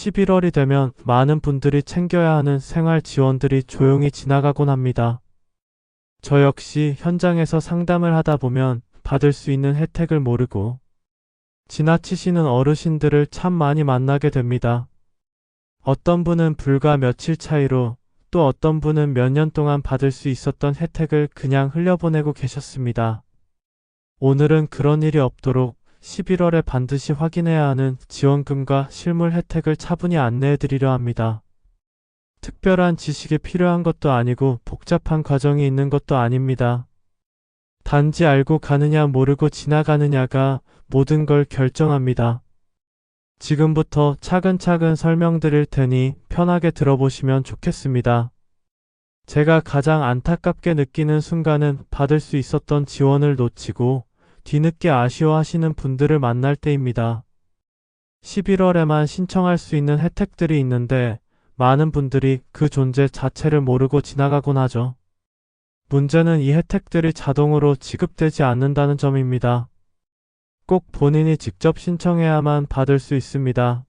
11월이 되면 많은 분들이 챙겨야 하는 생활 지원들이 조용히 지나가곤 합니다. 저 역시 현장에서 상담을 하다 보면 받을 수 있는 혜택을 모르고 지나치시는 어르신들을 참 많이 만나게 됩니다. 어떤 분은 불과 며칠 차이로, 또 어떤 분은 몇 년 동안 받을 수 있었던 혜택을 그냥 흘려보내고 계셨습니다. 오늘은 그런 일이 없도록 11월에 반드시 확인해야 하는 지원금과 실물 혜택을 차분히 안내해 드리려 합니다. 특별한 지식이 필요한 것도 아니고 복잡한 과정이 있는 것도 아닙니다. 단지 알고 가느냐 모르고 지나가느냐가 모든 걸 결정합니다. 지금부터 차근차근 설명드릴 테니 편하게 들어보시면 좋겠습니다. 제가 가장 안타깝게 느끼는 순간은 받을 수 있었던 지원을 놓치고 뒤늦게 아쉬워하시는 분들을 만날 때입니다. 11월에만 신청할 수 있는 혜택들이 있는데 많은 분들이 그 존재 자체를 모르고 지나가곤 하죠. 문제는 이 혜택들이 자동으로 지급되지 않는다는 점입니다. 꼭 본인이 직접 신청해야만 받을 수 있습니다.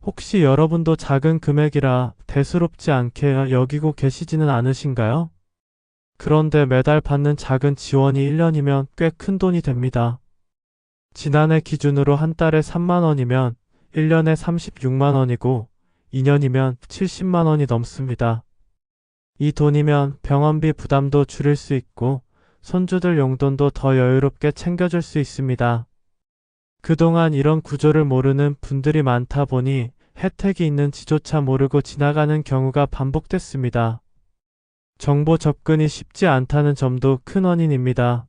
혹시 여러분도 작은 금액이라 대수롭지 않게 여기고 계시지는 않으신가요? 그런데 매달 받는 작은 지원이 1년이면 꽤 큰 돈이 됩니다. 지난해 기준으로 한 달에 3만 원이면 1년에 36만 원이고 2년이면 70만 원이 넘습니다. 이 돈이면 병원비 부담도 줄일 수 있고 손주들 용돈도 더 여유롭게 챙겨줄 수 있습니다. 그동안 이런 구조를 모르는 분들이 많다 보니 혜택이 있는지조차 모르고 지나가는 경우가 반복됐습니다. 정보 접근이 쉽지 않다는 점도 큰 원인입니다.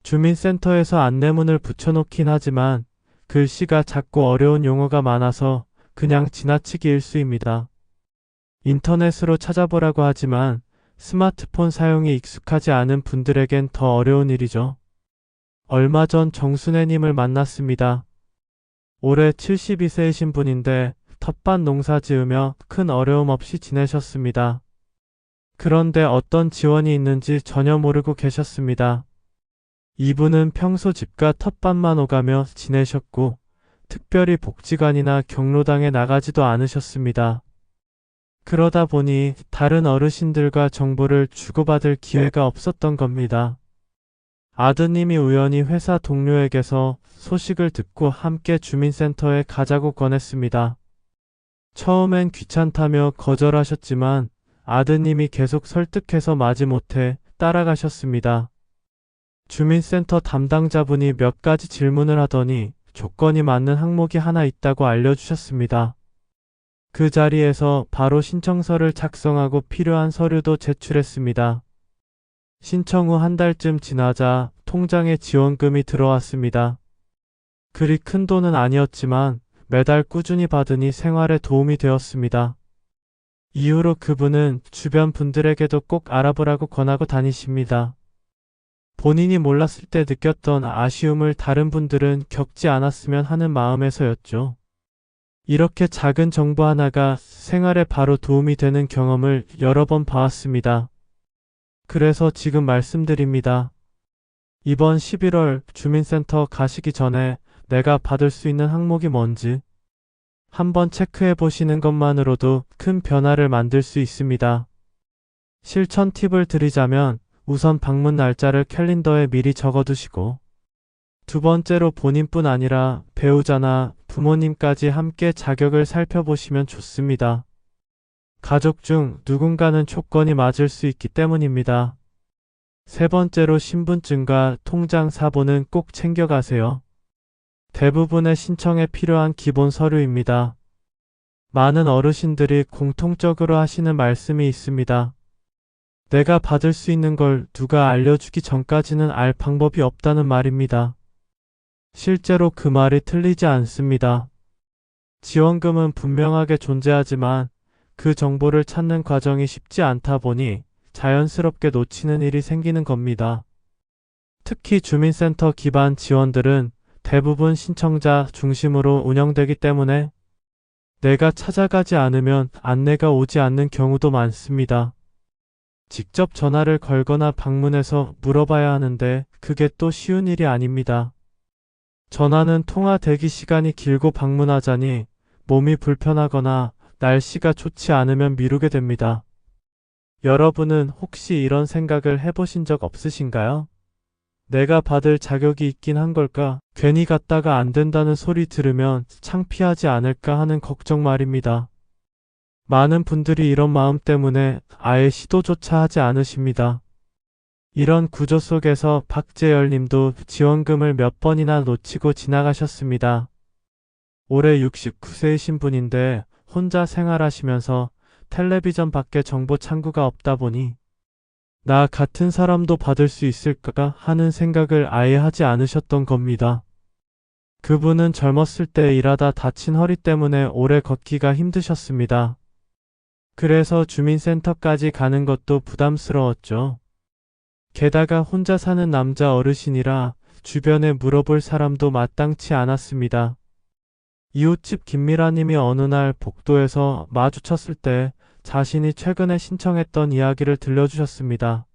주민센터에서 안내문을 붙여놓긴 하지만 글씨가 작고 어려운 용어가 많아서 그냥 지나치기 일쑤입니다. 인터넷으로 찾아보라고 하지만 스마트폰 사용이 익숙하지 않은 분들에겐 더 어려운 일이죠. 얼마 전 정순애님을 만났습니다. 올해 72세이신 분인데 텃밭 농사 지으며 큰 어려움 없이 지내셨습니다. 그런데 어떤 지원이 있는지 전혀 모르고 계셨습니다. 이분은 평소 집과 텃밭만 오가며 지내셨고 특별히 복지관이나 경로당에 나가지도 않으셨습니다. 그러다 보니 다른 어르신들과 정보를 주고받을 기회가 없었던 겁니다. 아드님이 우연히 회사 동료에게서 소식을 듣고 함께 주민센터에 가자고 권했습니다. 처음엔 귀찮다며 거절하셨지만 아드님이 계속 설득해서 마지못해 따라가셨습니다. 주민센터 담당자분이 몇 가지 질문을 하더니 조건이 맞는 항목이 하나 있다고 알려주셨습니다. 그 자리에서 바로 신청서를 작성하고 필요한 서류도 제출했습니다. 신청 후 한 달쯤 지나자 통장에 지원금이 들어왔습니다. 그리 큰 돈은 아니었지만 매달 꾸준히 받으니 생활에 도움이 되었습니다. 이후로 그분은 주변 분들에게도 꼭 알아보라고 권하고 다니십니다. 본인이 몰랐을 때 느꼈던 아쉬움을 다른 분들은 겪지 않았으면 하는 마음에서였죠. 이렇게 작은 정보 하나가 생활에 바로 도움이 되는 경험을 여러 번 봐왔습니다. 그래서 지금 말씀드립니다. 이번 11월 주민센터 가시기 전에 내가 받을 수 있는 항목이 뭔지 한번 체크해 보시는 것만으로도 큰 변화를 만들 수 있습니다. 실천 팁을 드리자면 우선 방문 날짜를 캘린더에 미리 적어두시고 두 번째로 본인뿐 아니라 배우자나 부모님까지 함께 자격을 살펴보시면 좋습니다. 가족 중 누군가는 조건이 맞을 수 있기 때문입니다. 세 번째로 신분증과 통장 사본은 꼭 챙겨가세요. 대부분의 신청에 필요한 기본 서류입니다. 많은 어르신들이 공통적으로 하시는 말씀이 있습니다. 내가 받을 수 있는 걸 누가 알려주기 전까지는 알 방법이 없다는 말입니다. 실제로 그 말이 틀리지 않습니다. 지원금은 분명하게 존재하지만 그 정보를 찾는 과정이 쉽지 않다 보니 자연스럽게 놓치는 일이 생기는 겁니다. 특히 주민센터 기반 지원들은 대부분 신청자 중심으로 운영되기 때문에 내가 찾아가지 않으면 안내가 오지 않는 경우도 많습니다. 직접 전화를 걸거나 방문해서 물어봐야 하는데 그게 또 쉬운 일이 아닙니다. 전화는 통화 대기 시간이 길고 방문하자니 몸이 불편하거나 날씨가 좋지 않으면 미루게 됩니다. 여러분은 혹시 이런 생각을 해보신 적 없으신가요? 내가 받을 자격이 있긴 한 걸까? 괜히 갔다가 안 된다는 소리 들으면 창피하지 않을까 하는 걱정 말입니다. 많은 분들이 이런 마음 때문에 아예 시도조차 하지 않으십니다. 이런 구조 속에서 박재열 님도 지원금을 몇 번이나 놓치고 지나가셨습니다. 올해 69세이신 분인데 혼자 생활하시면서 텔레비전 밖에 정보 창구가 없다 보니 나 같은 사람도 받을 수 있을까 하는 생각을 아예 하지 않으셨던 겁니다. 그분은 젊었을 때 일하다 다친 허리 때문에 오래 걷기가 힘드셨습니다. 그래서 주민센터까지 가는 것도 부담스러웠죠. 게다가 혼자 사는 남자 어르신이라 주변에 물어볼 사람도 마땅치 않았습니다. 이웃집 김미라님이 어느 날 복도에서 마주쳤을 때 자신이 최근에 신청했던 이야기를 들려주셨습니다.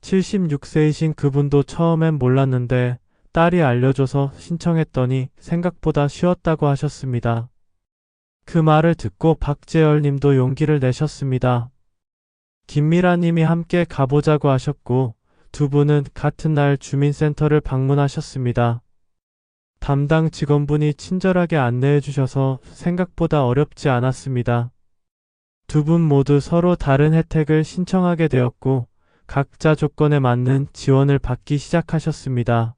76세이신 그분도 처음엔 몰랐는데 딸이 알려줘서 신청했더니 생각보다 쉬웠다고 하셨습니다. 그 말을 듣고 박재열 님도 용기를 내셨습니다. 김미라 님이 함께 가보자고 하셨고 두 분은 같은 날 주민센터를 방문하셨습니다. 담당 직원분이 친절하게 안내해 주셔서 생각보다 어렵지 않았습니다. 두 분 모두 서로 다른 혜택을 신청하게 되었고 각자 조건에 맞는 지원을 받기 시작하셨습니다.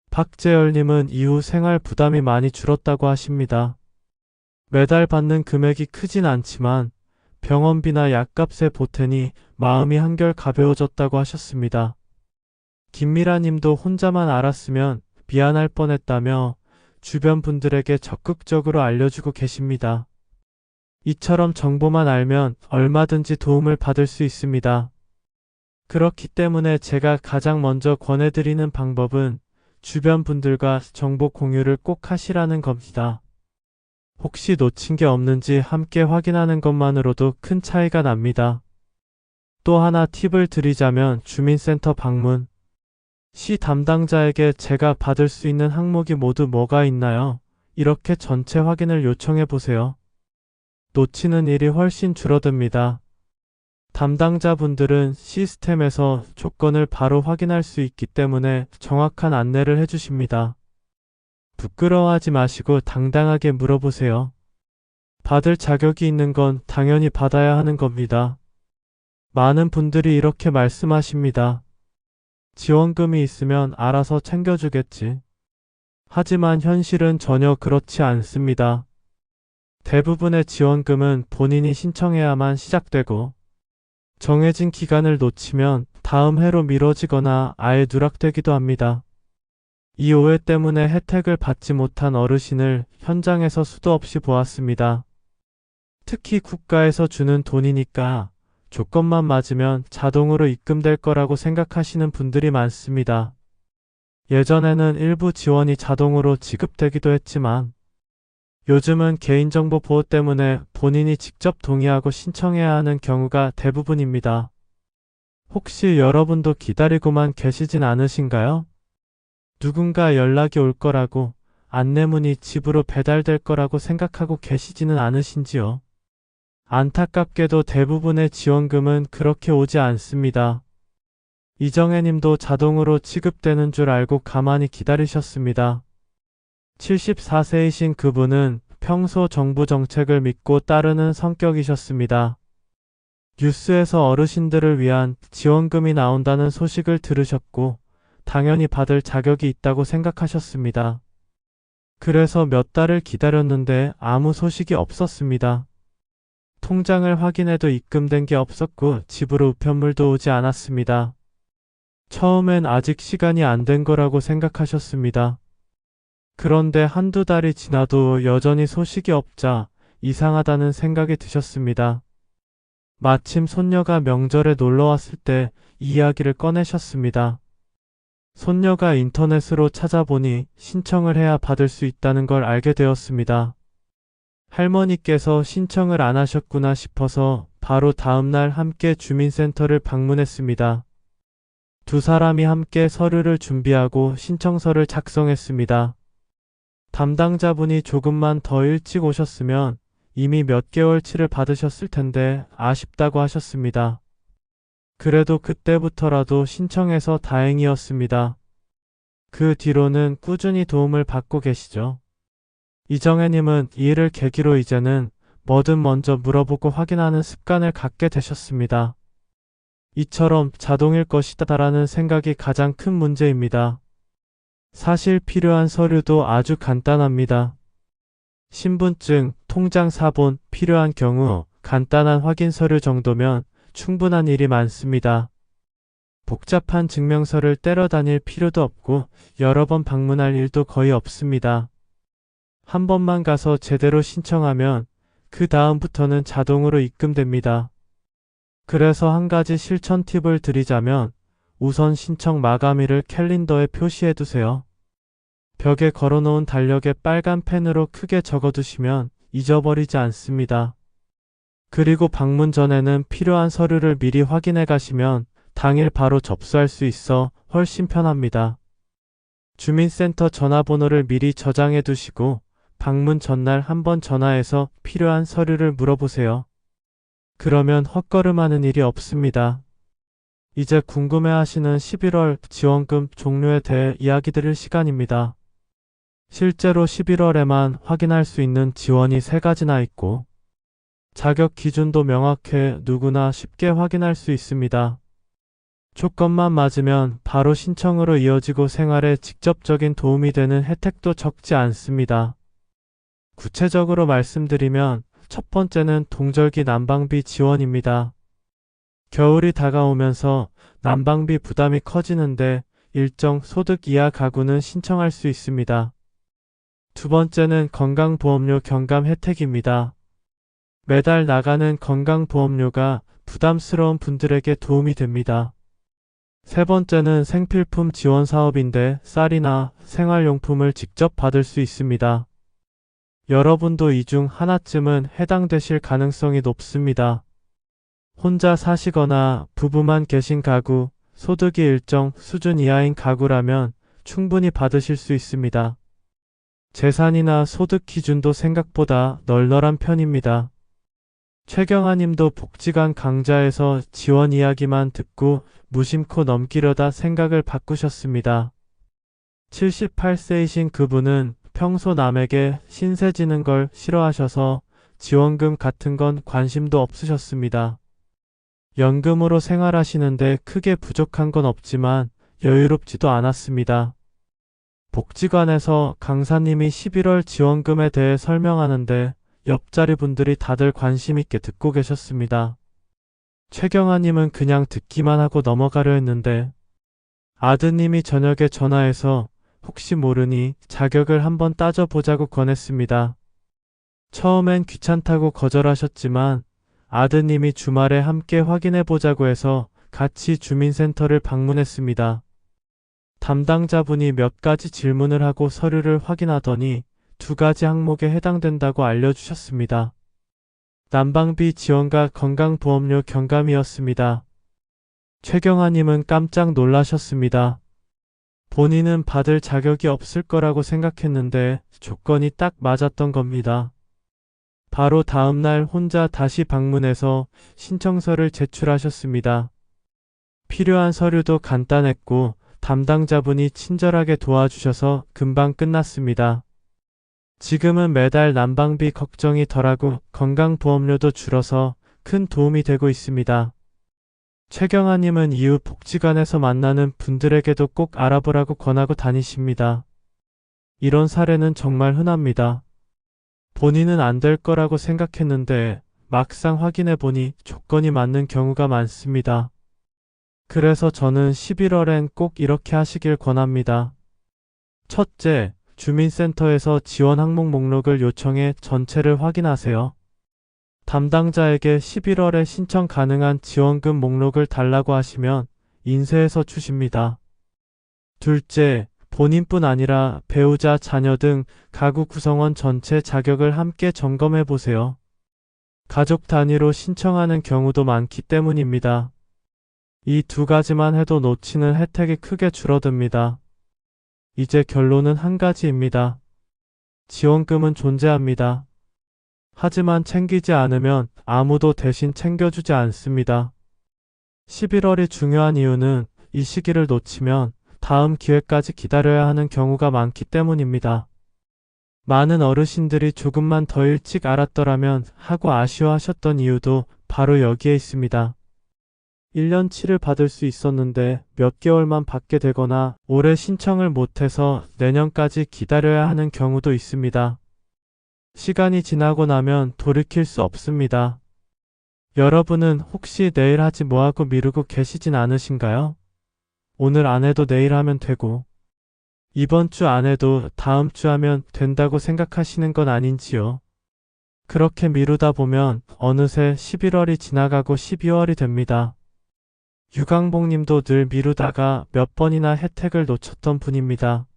박재열님은 이후 생활 부담이 많이 줄었다고 하십니다. 매달 받는 금액이 크진 않지만 병원비나 약값에 보태니 마음이 한결 가벼워졌다고 하셨습니다. 김미라 님도 혼자만 알았으면 미안할 뻔했다며 주변 분들에게 적극적으로 알려주고 계십니다. 이처럼 정보만 알면 얼마든지 도움을 받을 수 있습니다. 그렇기 때문에 제가 가장 먼저 권해드리는 방법은 주변 분들과 정보 공유를 꼭 하시라는 겁니다. 혹시 놓친 게 없는지 함께 확인하는 것만으로도 큰 차이가 납니다. 또 하나 팁을 드리자면 주민센터 방문 시 담당자에게 제가 받을 수 있는 항목이 모두 뭐가 있나요? 이렇게 전체 확인을 요청해 보세요. 놓치는 일이 훨씬 줄어듭니다. 담당자분들은 시스템에서 조건을 바로 확인할 수 있기 때문에 정확한 안내를 해주십니다. 부끄러워하지 마시고 당당하게 물어보세요. 받을 자격이 있는 건 당연히 받아야 하는 겁니다. 많은 분들이 이렇게 말씀하십니다. 지원금이 있으면 알아서 챙겨주겠지. 하지만 현실은 전혀 그렇지 않습니다. 대부분의 지원금은 본인이 신청해야만 시작되고 정해진 기간을 놓치면 다음 해로 미뤄지거나 아예 누락되기도 합니다. 이 오해 때문에 혜택을 받지 못한 어르신을 현장에서 수도 없이 보았습니다. 특히 국가에서 주는 돈이니까 조건만 맞으면 자동으로 입금될 거라고 생각하시는 분들이 많습니다. 예전에는 일부 지원이 자동으로 지급되기도 했지만 요즘은 개인정보 보호 때문에 본인이 직접 동의하고 신청해야 하는 경우가 대부분입니다. 혹시 여러분도 기다리고만 계시진 않으신가요? 누군가 연락이 올 거라고, 안내문이 집으로 배달될 거라고 생각하고 계시지는 않으신지요? 안타깝게도 대부분의 지원금은 그렇게 오지 않습니다. 이정혜님도 자동으로 지급되는 줄 알고 가만히 기다리셨습니다. 74세이신 그분은 평소 정부 정책을 믿고 따르는 성격이셨습니다. 뉴스에서 어르신들을 위한 지원금이 나온다는 소식을 들으셨고 당연히 받을 자격이 있다고 생각하셨습니다. 그래서 몇 달을 기다렸는데 아무 소식이 없었습니다. 통장을 확인해도 입금된 게 없었고 집으로 우편물도 오지 않았습니다. 처음엔 아직 시간이 안 된 거라고 생각하셨습니다. 그런데 한두 달이 지나도 여전히 소식이 없자 이상하다는 생각이 드셨습니다. 마침 손녀가 명절에 놀러 왔을 때 이야기를 꺼내셨습니다. 손녀가 인터넷으로 찾아보니 신청을 해야 받을 수 있다는 걸 알게 되었습니다. 할머니께서 신청을 안 하셨구나 싶어서 바로 다음날 함께 주민센터를 방문했습니다. 두 사람이 함께 서류를 준비하고 신청서를 작성했습니다. 담당자분이 조금만 더 일찍 오셨으면 이미 몇 개월치를 받으셨을 텐데 아쉽다고 하셨습니다. 그래도 그때부터라도 신청해서 다행이었습니다. 그 뒤로는 꾸준히 도움을 받고 계시죠. 이정혜님은 이 일을 계기로 이제는 뭐든 먼저 물어보고 확인하는 습관을 갖게 되셨습니다. 이처럼 자동일 것이다라는 생각이 가장 큰 문제입니다. 사실 필요한 서류도 아주 간단합니다. 신분증, 통장 사본, 필요한 경우 간단한 확인 서류 정도면 충분한 일이 많습니다. 복잡한 증명서를 떼러 다닐 필요도 없고 여러 번 방문할 일도 거의 없습니다. 한 번만 가서 제대로 신청하면 그 다음부터는 자동으로 입금됩니다. 그래서 한 가지 실천 팁을 드리자면 우선 신청 마감일을 캘린더에 표시해 두세요. 벽에 걸어놓은 달력에 빨간 펜으로 크게 적어두시면 잊어버리지 않습니다. 그리고 방문 전에는 필요한 서류를 미리 확인해 가시면 당일 바로 접수할 수 있어 훨씬 편합니다. 주민센터 전화번호를 미리 저장해 두시고 방문 전날 한번 전화해서 필요한 서류를 물어보세요. 그러면 헛걸음하는 일이 없습니다. 이제 궁금해하시는 11월 지원금 종료에 대해 이야기 드릴 시간입니다. 실제로 11월에만 확인할 수 있는 지원이 3가지나 있고 자격 기준도 명확해 누구나 쉽게 확인할 수 있습니다. 조건만 맞으면 바로 신청으로 이어지고 생활에 직접적인 도움이 되는 혜택도 적지 않습니다. 구체적으로 말씀드리면 첫 번째는 동절기 난방비 지원입니다. 겨울이 다가오면서 난방비 부담이 커지는데 일정 소득 이하 가구는 신청할 수 있습니다. 두 번째는 건강보험료 경감 혜택입니다. 매달 나가는 건강보험료가 부담스러운 분들에게 도움이 됩니다. 세 번째는 생필품 지원 사업인데 쌀이나 생활용품을 직접 받을 수 있습니다. 여러분도 이 중 하나쯤은 해당되실 가능성이 높습니다. 혼자 사시거나 부부만 계신 가구, 소득이 일정 수준 이하인 가구라면 충분히 받으실 수 있습니다. 재산이나 소득 기준도 생각보다 널널한 편입니다. 최경아님도 복지관 강좌에서 지원 이야기만 듣고 무심코 넘기려다 생각을 바꾸셨습니다. 78세이신 그분은 평소 남에게 신세 지는 걸 싫어하셔서 지원금 같은 건 관심도 없으셨습니다. 연금으로 생활하시는데 크게 부족한 건 없지만 여유롭지도 않았습니다. 복지관에서 강사님이 11월 지원금에 대해 설명하는데 옆자리 분들이 다들 관심 있게 듣고 계셨습니다. 최경아님은 그냥 듣기만 하고 넘어가려 했는데 아드님이 저녁에 전화해서 혹시 모르니 자격을 한번 따져보자고 권했습니다. 처음엔 귀찮다고 거절하셨지만 아드님이 주말에 함께 확인해보자고 해서 같이 주민센터를 방문했습니다. 담당자분이 몇 가지 질문을 하고 서류를 확인하더니 2가지 항목에 해당된다고 알려주셨습니다. 난방비 지원과 건강보험료 경감이었습니다. 최경아님은 깜짝 놀라셨습니다. 본인은 받을 자격이 없을 거라고 생각했는데 조건이 딱 맞았던 겁니다. 바로 다음날 혼자 다시 방문해서 신청서를 제출하셨습니다. 필요한 서류도 간단했고 담당자분이 친절하게 도와주셔서 금방 끝났습니다. 지금은 매달 난방비 걱정이 덜하고 건강보험료도 줄어서 큰 도움이 되고 있습니다. 최경아님은 이후 복지관에서 만나는 분들에게도 꼭 알아보라고 권하고 다니십니다. 이런 사례는 정말 흔합니다. 본인은 안 될 거라고 생각했는데 막상 확인해보니 조건이 맞는 경우가 많습니다. 그래서 저는 11월엔 꼭 이렇게 하시길 권합니다. 첫째, 주민센터에서 지원 항목 목록을 요청해 전체를 확인하세요. 담당자에게 11월에 신청 가능한 지원금 목록을 달라고 하시면 인쇄해서 주십니다. 둘째, 본인뿐 아니라 배우자, 자녀 등 가구 구성원 전체 자격을 함께 점검해 보세요. 가족 단위로 신청하는 경우도 많기 때문입니다. 이 2가지만 해도 놓치는 혜택이 크게 줄어듭니다. 이제 결론은 한 가지입니다. 지원금은 존재합니다. 하지만 챙기지 않으면 아무도 대신 챙겨주지 않습니다. 11월이 중요한 이유는 이 시기를 놓치면 다음 기회까지 기다려야 하는 경우가 많기 때문입니다. 많은 어르신들이 조금만 더 일찍 알았더라면 하고 아쉬워하셨던 이유도 바로 여기에 있습니다. 1년치를 받을 수 있었는데 몇 개월만 받게 되거나 올해 신청을 못해서 내년까지 기다려야 하는 경우도 있습니다. 시간이 지나고 나면 돌이킬 수 없습니다. 여러분은 혹시 내일 하지 뭐하고 미루고 계시진 않으신가요? 오늘 안 해도 내일 하면 되고, 이번 주 안 해도 다음 주 하면 된다고 생각하시는 건 아닌지요? 그렇게 미루다 보면 어느새 11월이 지나가고 12월이 됩니다. 유강복 님도 늘 미루다가 몇 번이나 혜택을 놓쳤던 분입니다.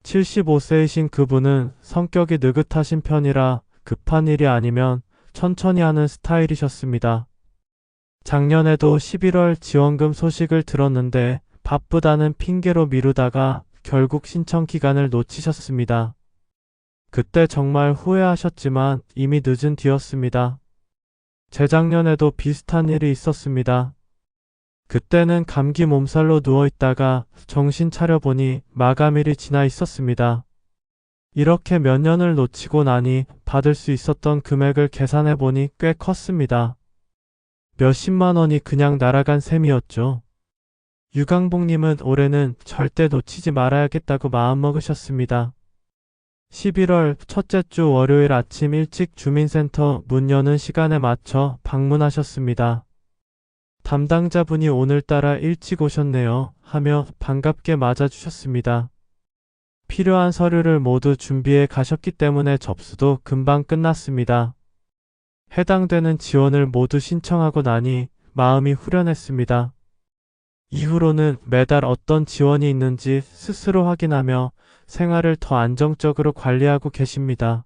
75세이신 그분은 성격이 느긋하신 편이라 급한 일이 아니면 천천히 하는 스타일이셨습니다. 작년에도 11월 지원금 소식을 들었는데 바쁘다는 핑계로 미루다가 결국 신청 기간을 놓치셨습니다. 그때 정말 후회하셨지만 이미 늦은 뒤였습니다. 재작년에도 비슷한 일이 있었습니다. 그때는 감기 몸살로 누워있다가 정신 차려보니 마감일이 지나 있었습니다. 이렇게 몇 년을 놓치고 나니 받을 수 있었던 금액을 계산해보니 꽤 컸습니다. 몇십만 원이 그냥 날아간 셈이었죠. 유강복님은 올해는 절대 놓치지 말아야겠다고 마음먹으셨습니다. 11월 첫째 주 월요일 아침 일찍 주민센터 문 여는 시간에 맞춰 방문하셨습니다. 담당자분이 오늘따라 일찍 오셨네요 하며 반갑게 맞아주셨습니다. 필요한 서류를 모두 준비해 가셨기 때문에 접수도 금방 끝났습니다. 해당되는 지원을 모두 신청하고 나니 마음이 후련했습니다. 이후로는 매달 어떤 지원이 있는지 스스로 확인하며 생활을 더 안정적으로 관리하고 계십니다.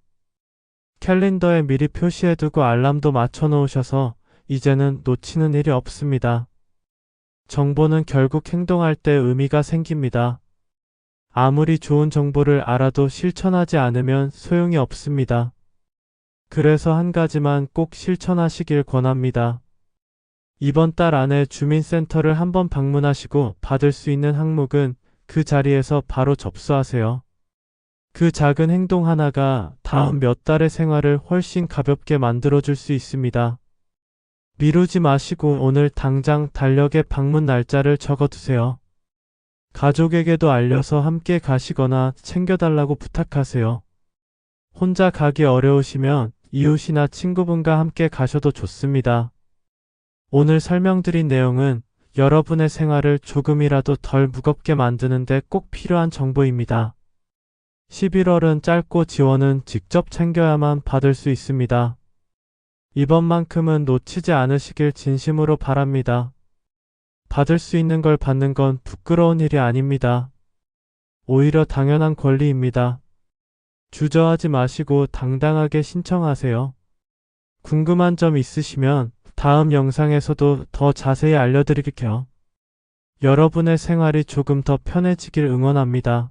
캘린더에 미리 표시해두고 알람도 맞춰 놓으셔서 이제는 놓치는 일이 없습니다. 정보는 결국 행동할 때 의미가 생깁니다. 아무리 좋은 정보를 알아도 실천하지 않으면 소용이 없습니다. 그래서 한 가지만 꼭 실천하시길 권합니다. 이번 달 안에 주민센터를 한번 방문하시고 받을 수 있는 항목은 그 자리에서 바로 접수하세요. 그 작은 행동 하나가 다음 몇 달의 생활을 훨씬 가볍게 만들어줄 수 있습니다. 미루지 마시고 오늘 당장 달력에 방문 날짜를 적어두세요. 가족에게도 알려서 함께 가시거나 챙겨달라고 부탁하세요. 혼자 가기 어려우시면 이웃이나 친구분과 함께 가셔도 좋습니다. 오늘 설명드린 내용은 여러분의 생활을 조금이라도 덜 무겁게 만드는 데 꼭 필요한 정보입니다. 11월은 짧고 지원은 직접 챙겨야만 받을 수 있습니다. 이번만큼은 놓치지 않으시길 진심으로 바랍니다. 받을 수 있는 걸 받는 건 부끄러운 일이 아닙니다. 오히려 당연한 권리입니다. 주저하지 마시고 당당하게 신청하세요. 궁금한 점 있으시면 다음 영상에서도 더 자세히 알려드릴게요. 여러분의 생활이 조금 더 편해지길 응원합니다.